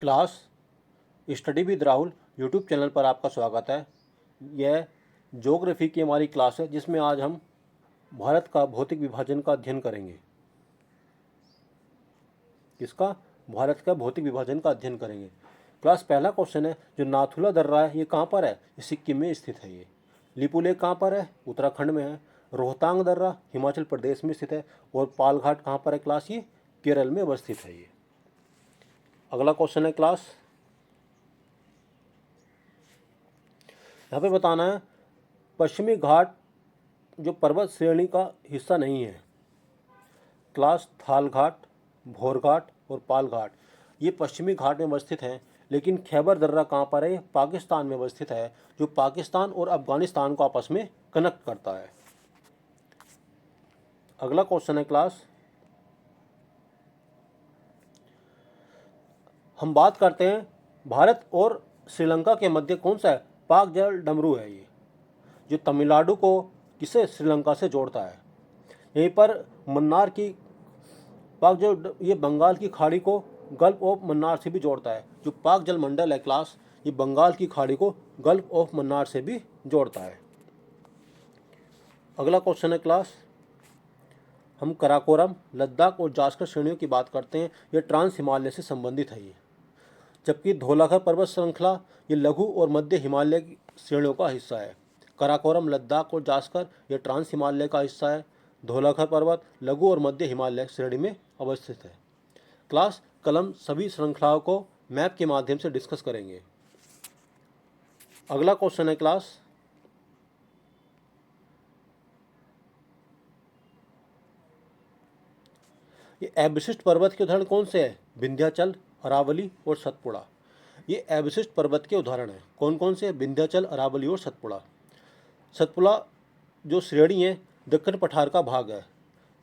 Class study with Rahul YouTube channel पर आपका स्वागत है। यह ज्योग्राफी की हमारी क्लास है जिसमें आज हम भारत का भौतिक विभाजन का अध्ययन करेंगे। इसका भारत का भौतिक विभाजन का अध्ययन करेंगे। क्लास पहला क्वेश्चन है, जो नाथुला दर्रा है ये कहाँ पर है? ये सिक्किम में स्थित है। ये लिपु लेक कहाँ पर है? उत्तराखंड में है। रोहतांग दर्रा हिमाचल प्रदेश में स्थित है। और पालघाट कहाँ पर है क्लास? ये केरल में अवस्थित है। ये अगला क्वेश्चन है क्लास, यहाँ पे बताना है पश्चिमी घाट जो पर्वत श्रेणी का हिस्सा नहीं है। क्लास थाल घाट, भोर घाट और पाल घाट ये पश्चिमी घाट में अवस्थित हैं, लेकिन खैबर दर्रा कहाँ पर है? पाकिस्तान में अवस्थित है, जो पाकिस्तान और अफगानिस्तान को आपस में कनेक्ट करता है। अगला क्वेश्चन है क्लास, हम बात करते हैं भारत और श्रीलंका के मध्य कौन सा है? पाक जल डमरू है। ये जो तमिलनाडु को किसे श्रीलंका से जोड़ता है। यहीं पर मन्नार की पाक जो ये बंगाल की खाड़ी को गल्फ ऑफ मन्नार से भी जोड़ता है। जो पाक जल मंडल है क्लास, ये बंगाल की खाड़ी को गल्फ ऑफ मन्नार से भी जोड़ता है। अगला क्वेश्चन है क्लास, हम कराकोरम, लद्दाख और जास्कर श्रेणियों की बात करते हैं। ये ट्रांस हिमालय से संबंधित है। ये जबकि धौलाधर पर्वत श्रृंखला ये लघु और मध्य हिमालय की श्रेणियों का हिस्सा है। कराकोरम, लद्दाख और जास्कर ये ट्रांस हिमालय का हिस्सा है। धौलाधर पर्वत लघु और मध्य हिमालय श्रेणी में अवस्थित है। क्लास कल हम सभी श्रृंखलाओं को मैप के माध्यम से डिस्कस करेंगे। अगला क्वेश्चन है क्लास, ये अवशिष्ट पर्वत के उदाहरण कौन से हैं? विंध्याचल, अरावली और सतपुड़ा। ये अवशिष्ट पर्वत के उदाहरण हैं। कौन कौन से? विंध्याचल, अरावली और सतपुड़ा। सतपुड़ा जो श्रेणी है दक्षिण पठार का भाग है।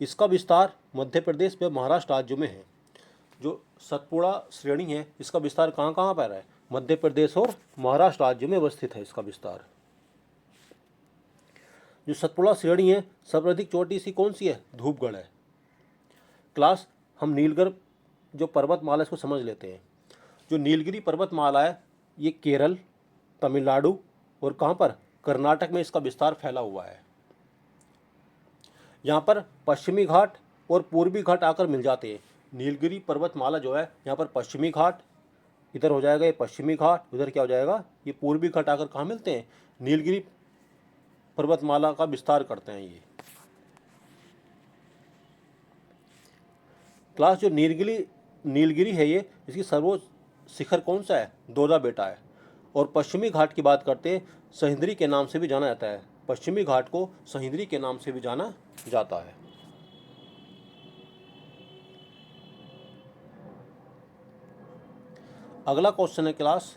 इसका विस्तार मध्य प्रदेश व महाराष्ट्र राज्यों में है। जो सतपुड़ा श्रेणी है इसका विस्तार कहाँ कहाँ पर है? मध्य प्रदेश और महाराष्ट्र राज्यों में अवस्थित है इसका विस्तार। जो सतपुड़ा श्रेणी है सर्वाधिक चोटी सी कौन सी है? धूपगढ़ है। क्लास हम नीलगिरी जो पर्वतमाला इसको समझ लेते हैं। जो नीलगिरी पर्वतमाला है ये केरल, तमिलनाडु और कहाँ पर? कर्नाटक में इसका विस्तार फैला हुआ है। यहाँ पर पश्चिमी घाट और पूर्वी घाट आकर मिल जाते हैं। नीलगिरी पर्वतमाला जो है यहाँ पर पश्चिमी घाट, इधर हो जाएगा ये पश्चिमी घाट, उधर क्या हो जाएगा ये पूर्वी घाट आकर कहाँ मिलते हैं? नीलगिरी पर्वतमाला का विस्तार करते हैं ये। क्लास जो नीलगिरी है ये इसकी सर्वोच्च शिखर कौन सा है? दोदा बेटा है। और पश्चिमी घाट की बात करते हैं सह्याद्री के नाम से भी जाना जाता है। पश्चिमी घाट को सह्याद्री के नाम से भी जाना जाता है। अगला क्वेश्चन है क्लास,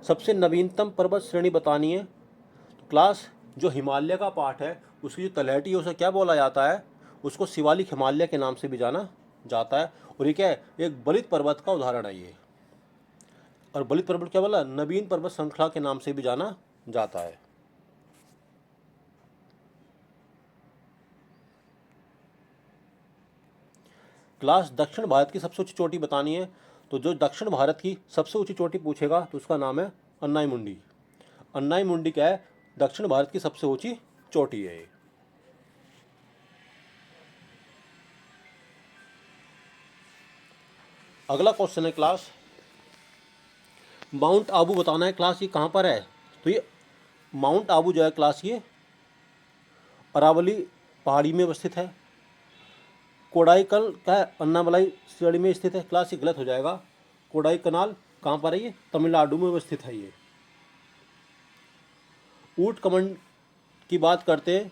सबसे नवीनतम पर्वत श्रेणी बतानी है। तो क्लास जो हिमालय का पार्ट है उसकी जो तलहटी है उसे क्या बोला जाता है? उसको शिवालिक हिमालय के नाम से भी जाना जाता है। और ये क्या है? एक बलित पर्वत का उदाहरण है ये। और बलित पर्वत क्या बोला? नवीन पर्वत श्रृंखला के नाम से भी जाना जाता है। क्लास दक्षिण भारत की सबसे ऊंची चोटी बतानी है। तो जो दक्षिण भारत की सबसे ऊंची चोटी पूछेगा तो उसका नाम है अन्नाई मुंडी। अन्नाई मुंडी क्या है? दक्षिण भारत की सबसे ऊंची चोटी है ये। अगला क्वेश्चन है क्लास, माउंट आबू बताना है। क्लास ये कहाँ पर है? तो ये माउंट आबू जो है क्लास ये अरावली पहाड़ी में अवस्थित है। कोडाईकल क्या है? अन्नामलाई श्रेणी में स्थित है। क्लास ये गलत हो जाएगा। कोडाईकनाल कहाँ पर है? ये तमिलनाडु में अवस्थित है। ये ऊंट कमंड की बात करते हैं,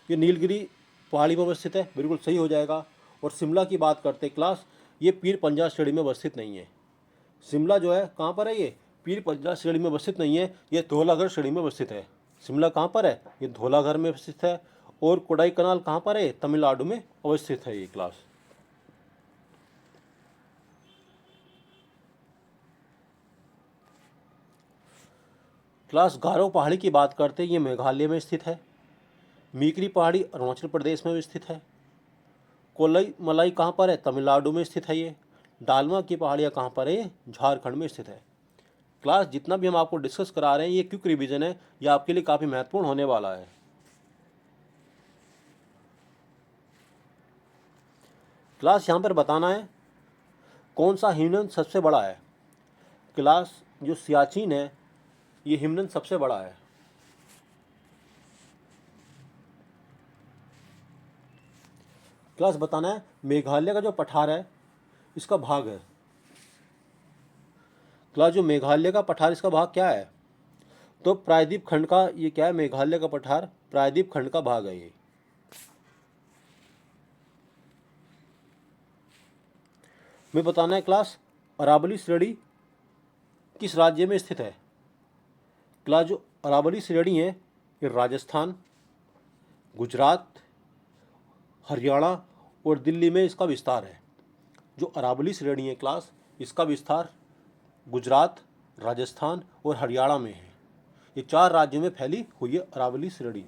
ये नीलगिरी पहाड़ी में अवस्थित है, बिल्कुल सही हो जाएगा। और शिमला की बात करते हैं क्लास, ये पीर पंजाब श्रेणी में अवस्थित नहीं है। शिमला जो है कहाँ पर है? ये पीर पंजाब श्रेणी में अवस्थित नहीं है, ये धौलाघर श्रेणी में अवस्थित है। शिमला कहाँ पर है? ये धौलाघर में अवस्थित है। और कोडाईकनाल कहाँ पर है? तमिलनाडु में अवस्थित है ये क्लास। क्लास गारो पहाड़ी की बात करते हैं, ये मेघालय में स्थित है। मीकरी पहाड़ी अरुणाचल प्रदेश में भी स्थित है। कोलई मलाई कहाँ पर है? तमिलनाडु में स्थित है ये। डालमा की पहाड़ियाँ कहाँ पर है? झारखंड में स्थित है। क्लास जितना भी हम आपको डिस्कस करा रहे हैं ये क्विक रिवीजन है, ये आपके लिए काफ़ी महत्वपूर्ण होने वाला है। क्लास यहाँ पर बताना है कौन सा हिमनद सबसे बड़ा है। क्लास जो सियाचिन है ये हिमनद सबसे बड़ा है। क्लास बताना है मेघालय का जो पठार है इसका भाग है। क्लास जो मेघालय का पठार इसका भाग क्या है? तो प्रायद्वीप खंड का ये क्या है? मेघालय का पठार प्रायद्वीप खंड का भाग है ये। मैं बताना है क्लास अरावली श्रेणी किस राज्य में स्थित है? क्लास जो अरावली श्रेणी है ये राजस्थान, गुजरात, हरियाणा और दिल्ली में इसका विस्तार है। जो अरावली श्रेणी है क्लास इसका विस्तार गुजरात, राजस्थान और हरियाणा में है। ये 4 राज्यों में फैली हुई है अरावली श्रेणी।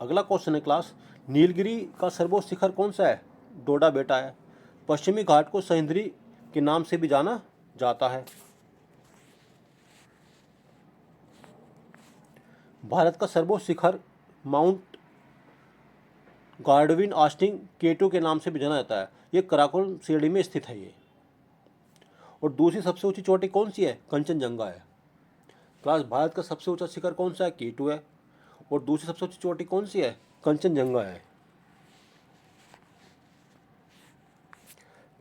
अगला क्वेश्चन है क्लास नीलगिरी का सर्वोच्च शिखर कौन सा है? डोडा बेटा है। पश्चिमी घाट को सह्याद्री के नाम से भी जाना जाता है। भारत का सर्वोच्च शिखर माउंट गार्डविन आस्टिन केटू के नाम से भी जाना जाता है। ये कराकोरम श्रेणी में स्थित है ये। और दूसरी सबसे ऊंची चोटी कौन सी है? कंचनजंगा है। क्लास भारत का सबसे ऊंचा शिखर कौन सा है? केटू है। और दूसरी सबसे ऊंची चोटी कौन सी है? कंचनजंगा है।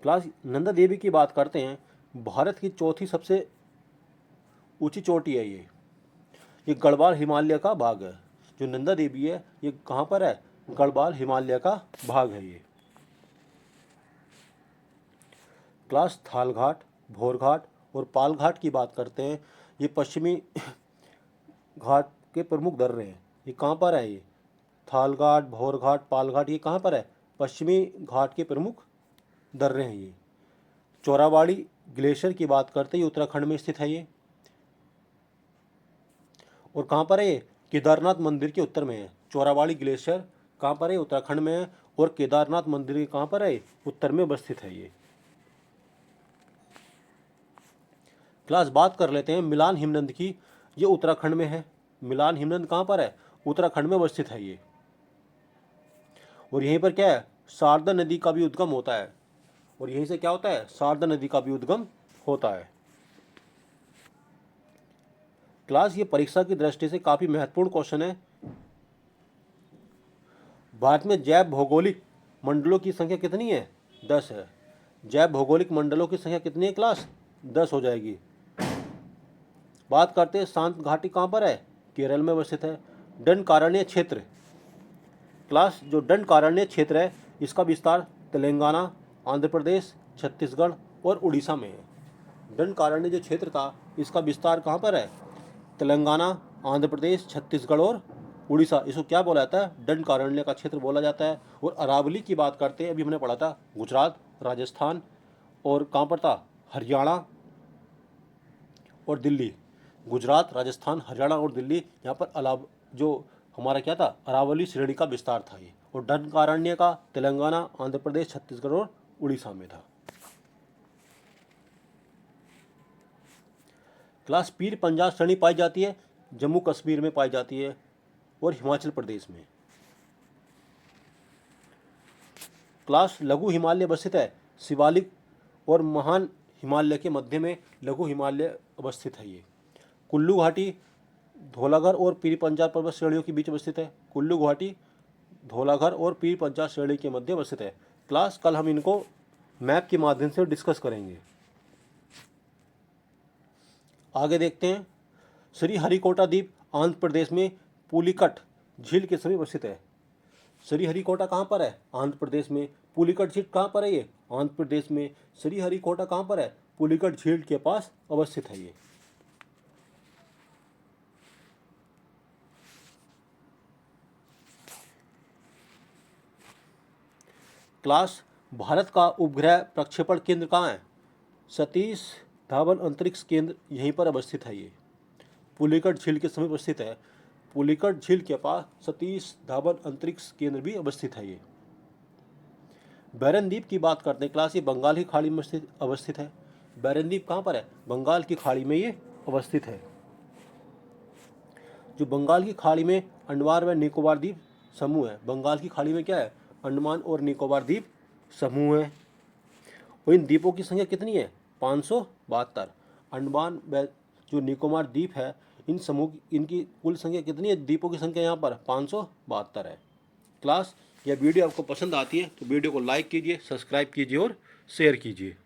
क्लास नंदा देवी की बात करते हैं। भारत की चौथी सबसे ऊंची चोटी है ये गढ़वाल हिमालय का भाग है। जो नंदा देवी है ये कहाँ पर है? गढ़वाल हिमालय का भाग है ये। क्लास थालघाट, भोरघाट और पालघाट की बात करते हैं। ये पश्चिमी घाट के प्रमुख दर्रे हैं। ये कहाँ पर है? ये थालघाट, भोरघाट, पालघाट ये कहाँ पर है? पश्चिमी घाट के प्रमुख दर्रे हैं ये। चोराबाड़ी ग्लेशियर की बात करते हैं ये उत्तराखंड में स्थित है ये। और कहाँ पर है ये? केदारनाथ मंदिर के उत्तर में है। चोराबाड़ी ग्लेशियर कहाँ पर है? उत्तराखंड में है। और केदारनाथ मंदिर के कहाँ पर है? उत्तर में अवस्थित है ये। क्लास बात कर लेते हैं मिलान हिमनद की। ये उत्तराखंड में है। मिलान हिमनद कहाँ पर है? उत्तराखंड में अवस्थित है ये। और यहीं पर क्या है? शारदा नदी का भी उद्गम होता है। और यहीं से क्या होता है? शारदा नदी का भी उद्गम होता है। क्लास ये परीक्षा की दृष्टि से काफ़ी महत्वपूर्ण क्वेश्चन है। भारत में जैव भौगोलिक मंडलों की संख्या कितनी है? 10 है। जैव भौगोलिक मंडलों की संख्या कितनी है क्लास? 10 हो जाएगी। बात करते हैं शांत घाटी कहाँ पर है? केरल में अवस्थित है। दंडकारण्य क्षेत्र क्लास जो दंडकारण्य क्षेत्र है इसका विस्तार तेलंगाना, आंध्र प्रदेश, छत्तीसगढ़ और उड़ीसा में है। दंडकारण्य जो क्षेत्र था इसका विस्तार कहाँ पर है? तेलंगाना, आंध्र प्रदेश, छत्तीसगढ़ और उड़ीसा। इसको क्या बोला जाता है? दंडकारण्य का क्षेत्र बोला जाता है। और अरावली की बात करते हैं, अभी हमने पढ़ा था गुजरात, राजस्थान और कहाँ पर था? हरियाणा और दिल्ली। गुजरात, राजस्थान, हरियाणा और दिल्ली यहाँ पर जो हमारा क्या था? अरावली श्रेणी का विस्तार था ये। और दंडकारण्य का तेलंगाना, आंध्र प्रदेश, छत्तीसगढ़ और उड़ीसा में था। क्लास पीर पंजाब श्रेणी पाई जाती है जम्मू कश्मीर में पाई जाती है और हिमाचल प्रदेश में। क्लास लघु हिमालय अवस्थित है शिवालिक और महान हिमालय के मध्य में लघु हिमालय अवस्थित है ये। कुल्लू घाटी धौलाघर और पीर पंजाब पर्वत श्रेणियों के बीच अवस्थित है। कुल्लू घाटी धौलाघर और पीर पंजाब श्रेणी के मध्य अवस्थित है। क्लास कल हम इनको मैप के माध्यम से डिस्कस करेंगे। आगे देखते हैं श्रीहरिकोटा द्वीप आंध्र प्रदेश में पुलिकट झील के समीप अवस्थित है। श्रीहरिकोटा कहाँ पर है? आंध्र प्रदेश में। पुलिकट झील कहाँ पर है? ये आंध्र प्रदेश में। श्रीहरिकोटा कहाँ पर है? पुलिकट झील के पास अवस्थित है ये। क्लास भारत का उपग्रह प्रक्षेपण केंद्र कहाँ है? सतीश धावन अंतरिक्ष केंद्र यहीं पर अवस्थित है ये। पुलिकट झील के समीप स्थित है। पुलिकट झील के पास सतीश धावन अंतरिक्ष केंद्र भी अवस्थित है। ये बैरन द्वीप की बात करते हैं क्लास, ये बंगाल की खाड़ी में अवस्थित है। बैरन द्वीप कहाँ पर है? बंगाल की खाड़ी में ये अवस्थित है। जो बंगाल की खाड़ी में अंडमान व निकोबार द्वीप समूह है, बंगाल की खाड़ी में क्या है? अंडमान और निकोबार द्वीप समूह है। और इन द्वीपों की संख्या कितनी है? 572। अंडमान व जो निकोबार द्वीप है, इन समूह इनकी कुल संख्या कितनी है? द्वीपों की संख्या यहाँ पर 572 है। क्लास, यह वीडियो आपको पसंद आती है तो वीडियो को लाइक कीजिए, सब्सक्राइब कीजिए और शेयर कीजिए।